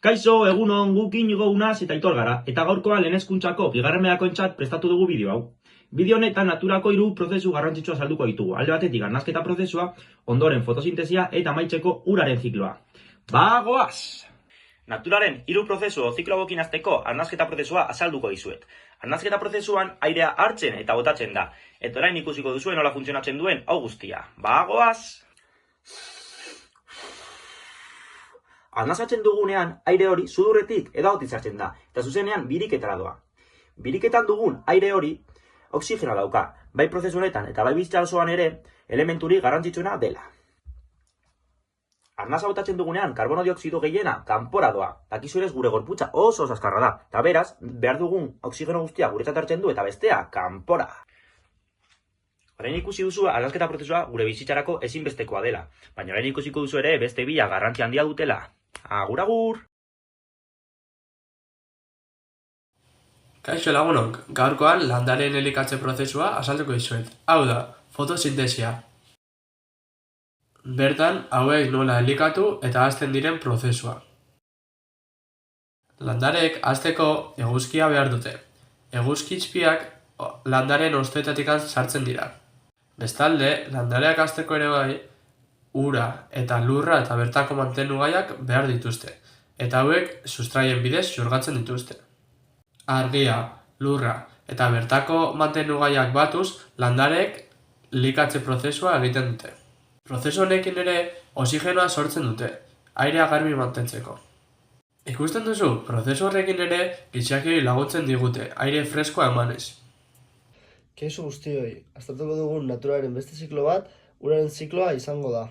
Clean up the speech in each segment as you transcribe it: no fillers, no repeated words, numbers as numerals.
Kaixo, egunon, guk Inigo Unaz eta Aitor gara, eta gaurkoa lehen hezkuntzako bigarren meakoentzat prestatu dugu bideo hau. Bideo honetan naturako 3 prozesu garrantzitsua azalduko ditugu. Alde batetik arnasketa prozesua, ondoren fotosintesia eta amaitzeko uraren zikloa. Bagoaz! Naturaren 3 prozesu o ziklo hauekin hasteko arnasketa prozesua azalduko dizuet. Arnasketa prozesuan airea hartzen eta botatzen da, eta orain ikusiko duzuen nola funtzionatzen duen hau guztia. Bagoaz! Arnaskatzen dugunean aire hori sudurretik edagotik sartzen da, eta zuzenean biriketara doa. Biriketan dugun aire hori oxigenoa dauka, bai prozesu honetan eta bai bizitza osoan ere elementuri garrantzitsuena dela. Arnasa botatzen dugunean karbono dioxido gehiena kanpora doa, dakizu ere gure gorputza oso azkarra da, eta beraz, behar dugun oxigeno guztia guretzat hartzen du eta bestea kanpora. Orain ikusi duzu arnasketa prozesua gure bizitzarako ezinbestekoa dela, baina orain ikusiko duzu ere beste bila garrantzi handia dutela. Agur, agur! Kaixo lagunok, gaurkoan landareen elikatze prozesua azalduko dizuet. Hau da, fotosintesia. Bertan, hauek nola elikatu eta hazten diren prozesua. Landareek hazteko eguzkia behar dute. Eguzki-izpiak landaren hostoetatik sartzen dira. Bestalde, landareak hazteko ere bai, ura eta lurra eta bertako mantenugaiak behar dituzte, eta hauek sustraien bidez xurgatzen dituzte. Argia, lurra eta bertako mantenugaiak batuz, landareek elikatze prozesua egiten dute. Prozesu honekin ere oxigenoa sortzen dute, airea garbi mantentzeko. Ikusten duzu, prozesu horrekin ere gizakiei laguntzen digute, aire freskoa emanez. Kaixo guztioi, aztertuko dugun naturaren beste ziklo bat, uraren zikloa izango da.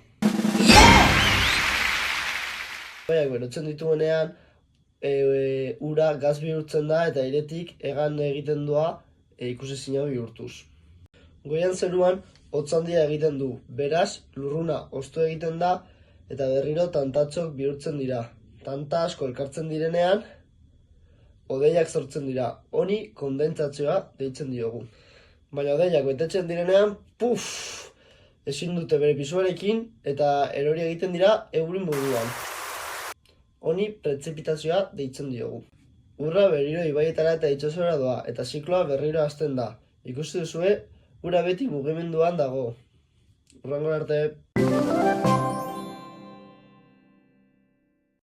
Ibaiak berotzen dituenean, ura gaz bihurtzen da eta airetik hegan egiten doa ikusezina bihurtuz. Goian zeruan hotz handia egiten du, beraz lurruna hosto egiten da eta berriro tantatxok bihurtzen dira. Tanta asko elkartzen direnean, hodeiak sortzen dira, honi kondentsazioa deitzen diogu. Baina hodeiak betetzen direnean, ezin dute bere pisuarekin eta erori egiten dira eurin moduan. Honi prezipitazioa deitzen diogu. Urra berriro ibaietara eta itsasora doa eta zikloa berriro hasten da. Ikusi duzue, ura beti mugimenduan dago. Hurrengo arte.